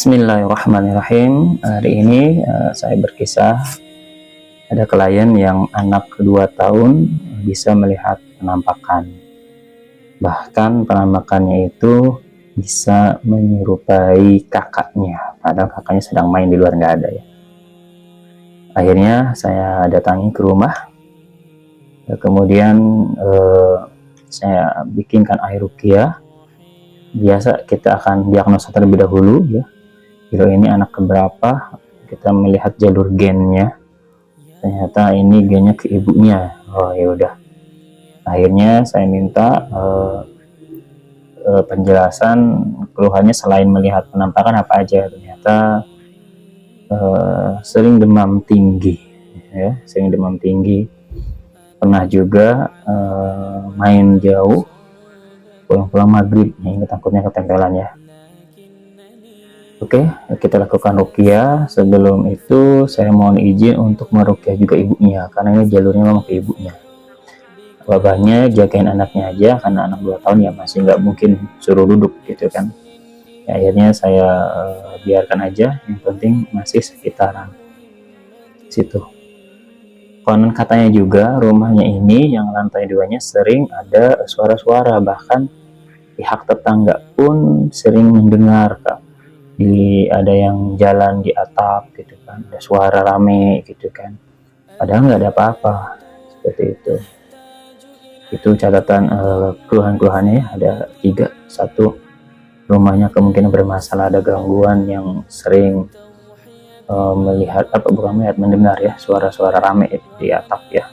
Bismillahirrahmanirrahim. Hari ini saya berkisah ada klien yang anak 2 tahun bisa melihat penampakan. Bahkan penampakannya itu bisa menyerupai kakaknya, padahal kakaknya sedang main di luar, nggak ada ya. Akhirnya saya datangi ke rumah, kemudian saya bikinkan air ruqyah. Biasa kita akan diagnosa terlebih dahulu ya. Ini anak keberapa, kita melihat jalur gennya, ternyata ini gennya ke ibunya. Oh ya udah, akhirnya saya minta penjelasan keluhannya selain melihat penampakan apa aja. Ternyata sering demam tinggi ya, sering demam tinggi, pernah juga main jauh, pulang-pulang maghrib, ini takutnya ketempelan ya. Oke, kita lakukan ruqyah. Sebelum itu saya mohon izin untuk meruqyah juga ibunya, karena ini jalurnya memang ke ibunya. Babahnya jagain anaknya aja, karena anak 2 tahun ya masih nggak mungkin suruh duduk gitu kan. Ya, akhirnya saya biarkan aja, yang penting masih sekitaran situ. Konon katanya juga rumahnya ini yang lantai 2-nya sering ada suara-suara, bahkan pihak tetangga pun sering mendengar Kak. Ada yang jalan di atap gitu kan, ada suara rame gitu kan, padahal nggak ada apa-apa, seperti itu catatan keluhan-keluhannya ya. Ada 3. 1, rumahnya kemungkinan bermasalah, ada gangguan yang sering mendengar ya suara-suara rame di atap ya,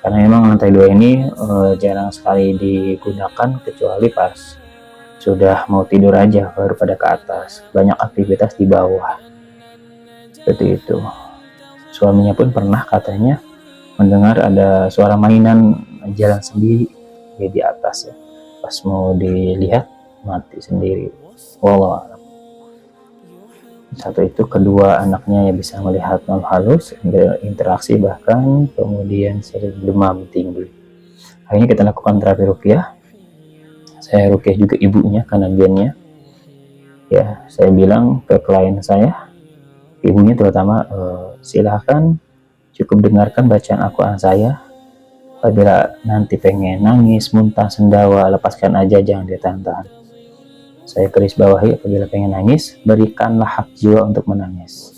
karena memang lantai 2 ini jarang sekali digunakan, kecuali pas sudah mau tidur aja baru pada ke atas, banyak aktivitas di bawah, seperti itu. Suaminya pun pernah katanya mendengar ada suara mainan jalan sendiri di atas ya, pas mau dilihat mati sendiri. Wallah. Satu itu, kedua anaknya ya bisa melihat makhluk halus, interaksi, bahkan kemudian sering demam tinggi. Akhirnya kita lakukan terapi ruqyah. Saya ruqyah juga ibunya karena gennya ya. Saya bilang ke klien saya, ibunya terutama, silahkan cukup dengarkan bacaan Al-Quran saya. Apabila nanti pengen nangis, muntah, sendawa, lepaskan aja, jangan ditahan-tahan. Saya garis bawahi, apabila pengen nangis, berikanlah hak jiwa untuk menangis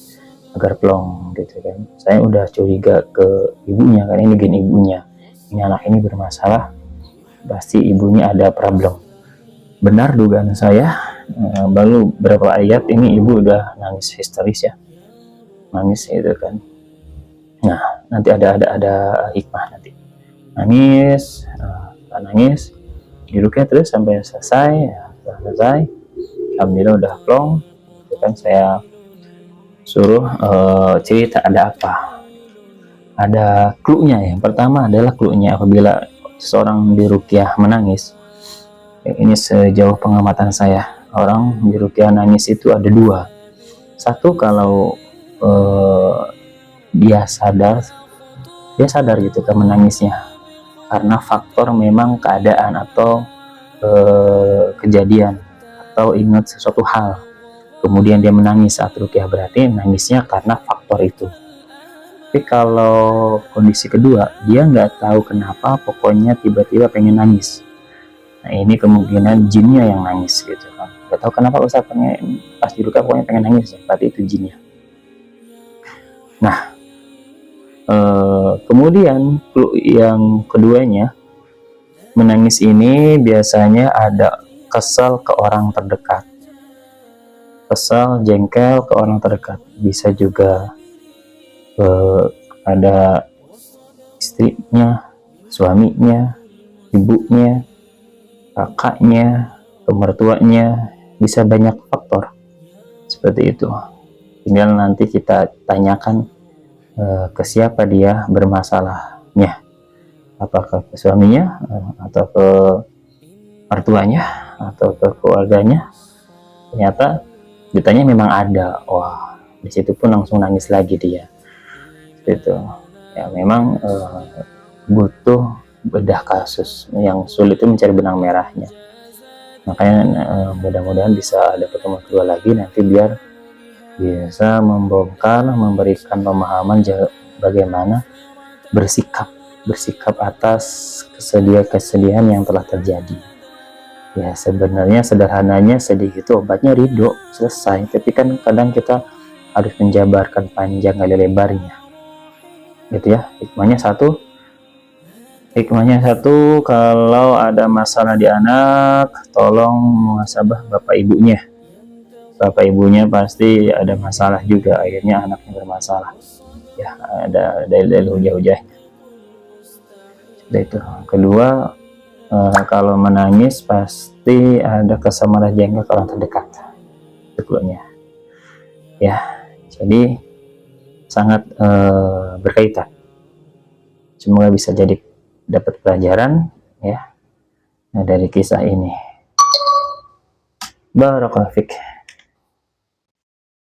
agar plong gitu kan. Saya udah curiga ke ibunya, karena ini gen ibunya, ini anak ini bermasalah, pasti ibunya ada problem. Benar dugaan saya, baru berapa ayat ini ibu udah nangis histeris ya, nangis itu kan. Nah, nanti ada hikmah, nanti nangis, nangis diruqyah terus sampai selesai ya. Selesai, alhamdulillah udah plong itu kan. Saya suruh cerita ada apa, ada clue-nya. Yang pertama adalah clue-nya, apabila seseorang diruqyah menangis, ini sejauh pengamatan saya, orang di ruqyah nangis itu ada 2. 1, kalau dia sadar gitu kan menangisnya karena faktor memang keadaan atau kejadian, atau ingat sesuatu hal kemudian dia menangis saat ruqyah, berarti nangisnya karena faktor itu. Tapi kalau kondisi kedua, dia nggak tahu kenapa, pokoknya tiba-tiba pengen nangis, nah ini kemungkinan jinnya yang nangis gitu kan. Gak tahu kenapa Ustaz, pas di ruqyah pokoknya pengen nangis, berarti itu jinnya. Nah kemudian yang keduanya, menangis ini biasanya ada kesal ke orang terdekat, kesal, jengkel ke orang terdekat. Bisa juga ada istrinya, suaminya, ibunya, kakaknya, mertuanya, bisa banyak faktor seperti itu. Tinggal nanti kita tanyakan ke siapa dia bermasalahnya, apakah ke suaminya, atau ke mertuanya, atau ke keluarganya. Ternyata ditanya memang ada, wah disitu pun langsung nangis lagi dia gitu ya. Memang butuh bedah kasus, yang sulit itu mencari benang merahnya. Makanya mudah-mudahan bisa ada pertemuan kedua lagi nanti, biar bisa membongkar, memberikan pemahaman bagaimana bersikap atas kesedihan yang telah terjadi. Ya sebenarnya sederhananya, sedih itu obatnya ridho, selesai. Tapi kan kadang kita harus menjabarkan panjang kali lebarnya, gitu ya. Hikmahnya satu, kalau ada masalah di anak, tolong muhasabah bapak ibunya. Bapak ibunya pasti ada masalah juga, akhirnya anaknya bermasalah. Ya, ada dalil-dalil hujah-hujah. Itu. Kedua, kalau menangis pasti ada kesamaan jengkel ke orang terdekat. Sebelumnya. Ya, jadi sangat berkaitan. Semoga bisa jadi dapat pelajaran ya dari kisah ini. Barakallahu fiik.